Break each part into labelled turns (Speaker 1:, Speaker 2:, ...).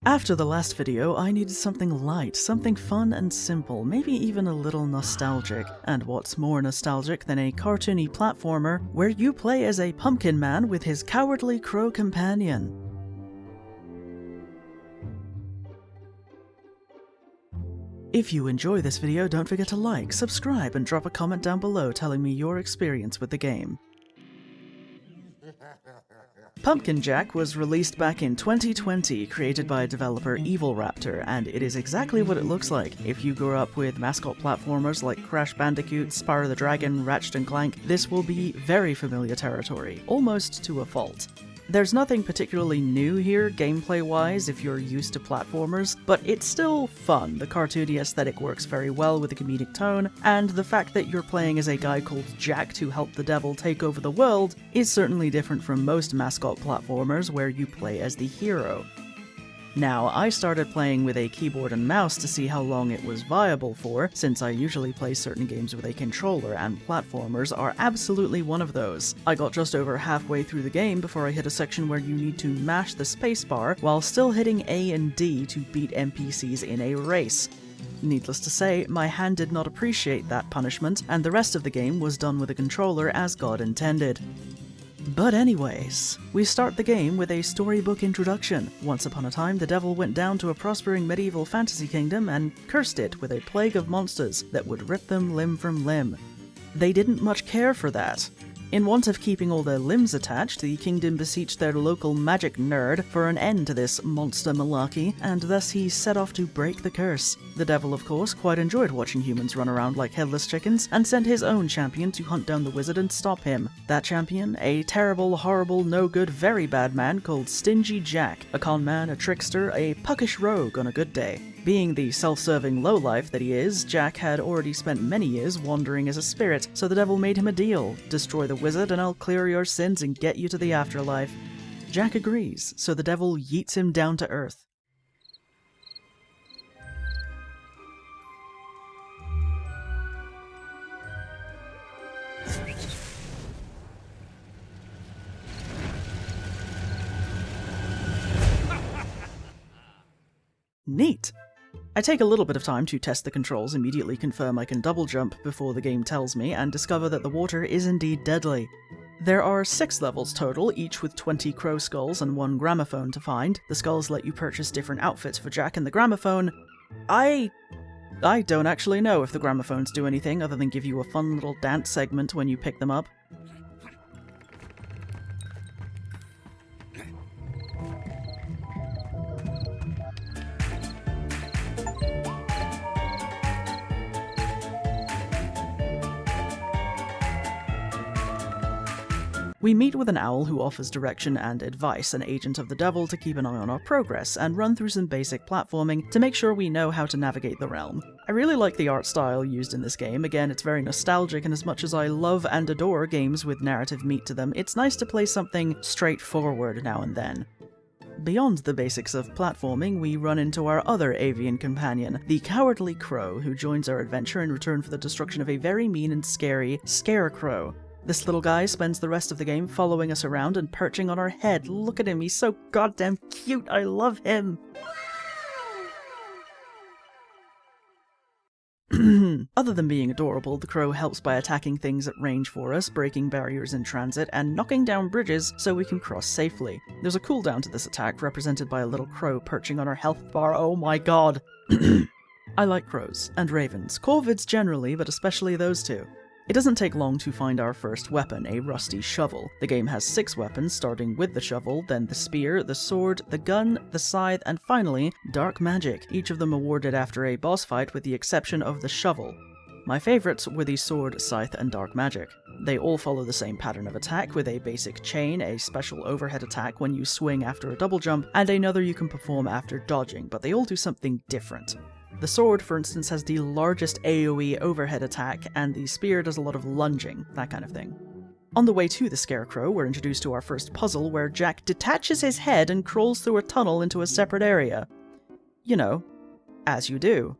Speaker 1: After the last video, I needed something light, something fun and simple, maybe even a little nostalgic. And what's more nostalgic than a cartoony platformer where you play as a pumpkin man with his cowardly crow companion? If you enjoy this video, don't forget to like, subscribe, and drop a comment down below telling me your experience with the game. Pumpkin Jack was released back in 2020, created by developer Evil Raptor, and it is exactly what it looks like. If you grew up with mascot platformers like Crash Bandicoot, Spyro the Dragon, Ratchet & Clank, this will be very familiar territory, almost to a fault. There's nothing particularly new here, gameplay-wise, if you're used to platformers, but it's still fun. The cartoony aesthetic works very well with the comedic tone, and the fact that you're playing as a guy called Jack to help the devil take over the world is certainly different from most mascot platformers where you play as the hero. Now, I started playing with a keyboard and mouse to see how long it was viable for, since I usually play certain games with a controller, and platformers are absolutely one of those. I got just over halfway through the game before I hit a section where you need to mash the spacebar while still hitting A and D to beat NPCs in a race. Needless to say, my hand did not appreciate that punishment, and the rest of the game was done with a controller as God intended. But anyways, we start the game with a storybook introduction. Once upon a time, the devil went down to a prospering medieval fantasy kingdom and cursed it with a plague of monsters that would rip them limb from limb. They didn't much care for that. In want of keeping all their limbs attached, the kingdom beseeched their local magic nerd for an end to this monster malarkey, and thus he set off to break the curse. The devil, of course, quite enjoyed watching humans run around like headless chickens, and sent his own champion to hunt down the wizard and stop him. That champion? A terrible, horrible, no-good, very bad man called Stingy Jack. A con man, a trickster, a puckish rogue on a good day. Being the self-serving lowlife that he is, Jack had already spent many years wandering as a spirit, so the devil made him a deal. Destroy the wizard and I'll clear your sins and get you to the afterlife. Jack agrees, so the devil yeets him down to earth. Neat! I take a little bit of time to test the controls, immediately confirm I can double jump before the game tells me, and discover that the water is indeed deadly. There are 6 levels total, each with 20 crow skulls and 1 gramophone to find. The skulls let you purchase different outfits for Jack, and the gramophone... I don't actually know if the gramophones do anything other than give you a fun little dance segment when you pick them up. We meet with an owl who offers direction and advice, an agent of the devil to keep an eye on our progress, and run through some basic platforming to make sure we know how to navigate the realm. I really like the art style used in this game. Again, it's very nostalgic, and as much as I love and adore games with narrative meat to them, it's nice to play something straightforward now and then. Beyond the basics of platforming, we run into our other avian companion, the Cowardly Crow, who joins our adventure in return for the destruction of a very mean and scary Scarecrow. This little guy spends the rest of the game following us around and perching on our head. Look at him, he's so goddamn cute, I love him! Other than being adorable, the crow helps by attacking things at range for us, breaking barriers in transit, and knocking down bridges so we can cross safely. There's a cooldown to this attack, represented by a little crow perching on our health bar. Oh my god! I like crows, and ravens, corvids generally, but especially those two. It doesn't take long to find our first weapon, a rusty shovel. The game has 6 weapons, starting with the shovel, then the spear, the sword, the gun, the scythe, and finally, dark magic, each of them awarded after a boss fight with the exception of the shovel. My favourites were the sword, scythe, and dark magic. They all follow the same pattern of attack, with a basic chain, a special overhead attack when you swing after a double jump, and another you can perform after dodging, but they all do something different. The sword, for instance, has the largest AoE overhead attack, and the spear does a lot of lunging, that kind of thing. On the way to the Scarecrow, we're introduced to our first puzzle, where Jack detaches his head and crawls through a tunnel into a separate area. You know, as you do.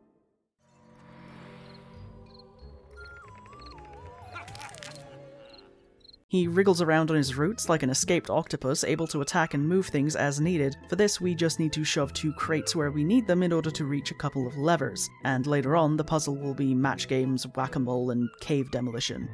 Speaker 1: He wriggles around on his roots like an escaped octopus, able to attack and move things as needed. For this, we just need to shove 2 crates where we need them in order to reach a couple of levers, and later on the puzzle will be match games, whack-a-mole, and cave demolition.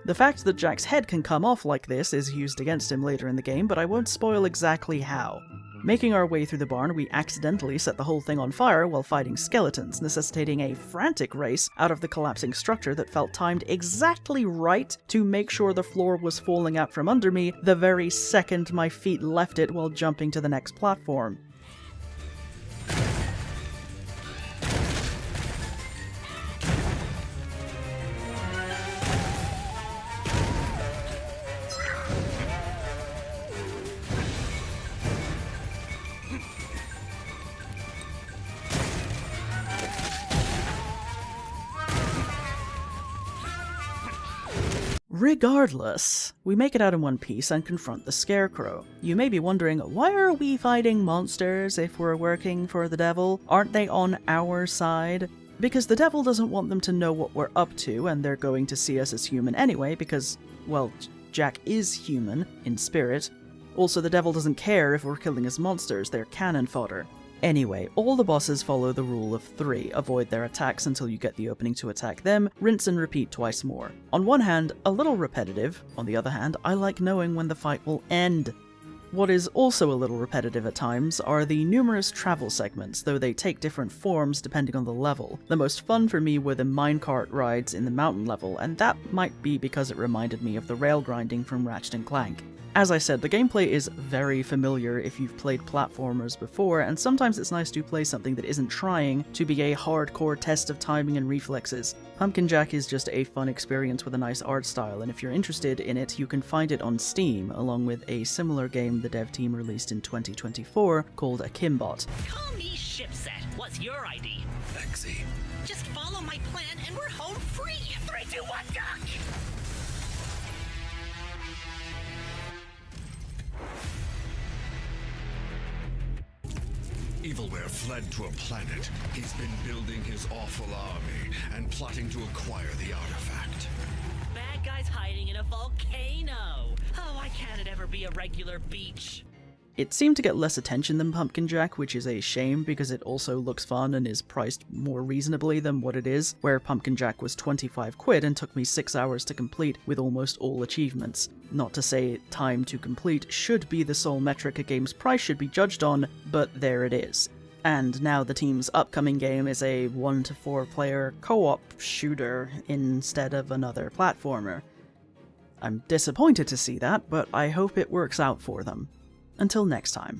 Speaker 1: The fact that Jack's head can come off like this is used against him later in the game, but I won't spoil exactly how. Making our way through the barn, we accidentally set the whole thing on fire while fighting skeletons, necessitating a frantic race out of the collapsing structure that felt timed exactly right to make sure the floor was falling out from under me the very second my feet left it while jumping to the next platform. Regardless, we make it out in one piece and confront the Scarecrow. You may be wondering, why are we fighting monsters if we're working for the devil? Aren't they on our side? Because the devil doesn't want them to know what we're up to, and they're going to see us as human anyway because, well, Jack is human, in spirit. Also, the devil doesn't care if we're killing his monsters, they're cannon fodder. Anyway, all the bosses follow the rule of 3. Avoid their attacks until you get the opening to attack them, rinse and repeat twice more. On one hand, a little repetitive. On the other hand, I like knowing when the fight will end. What is also a little repetitive at times are the numerous travel segments, though they take different forms depending on the level. The most fun for me were the minecart rides in the mountain level, and that might be because it reminded me of the rail grinding from Ratchet & Clank. As I said, the gameplay is very familiar if you've played platformers before, and sometimes it's nice to play something that isn't trying to be a hardcore test of timing and reflexes. Pumpkin Jack is just a fun experience with a nice art style, and if you're interested in it, you can find it on Steam, along with a similar game the dev team released in 2024 called Akimbot.
Speaker 2: Call me Shipset. What's your ID?
Speaker 3: Lexi.
Speaker 2: Just follow my plan and we're home free. 3, 2, 1, duck!
Speaker 3: Evilware fled to a planet. He's been building his awful army and plotting to acquire the artifact.
Speaker 2: Bad guy's hiding in a volcano. Oh, why can't it ever be a regular beach?
Speaker 1: It seemed to get less attention than Pumpkin Jack, which is a shame because it also looks fun and is priced more reasonably than what it is, where Pumpkin Jack was 25 quid and took me 6 hours to complete with almost all achievements. Not to say time to complete should be the sole metric a game's price should be judged on, but there it is. And now the team's upcoming game is a 1 to 4 player co-op shooter instead of another platformer. I'm disappointed to see that, but I hope it works out for them. Until next time.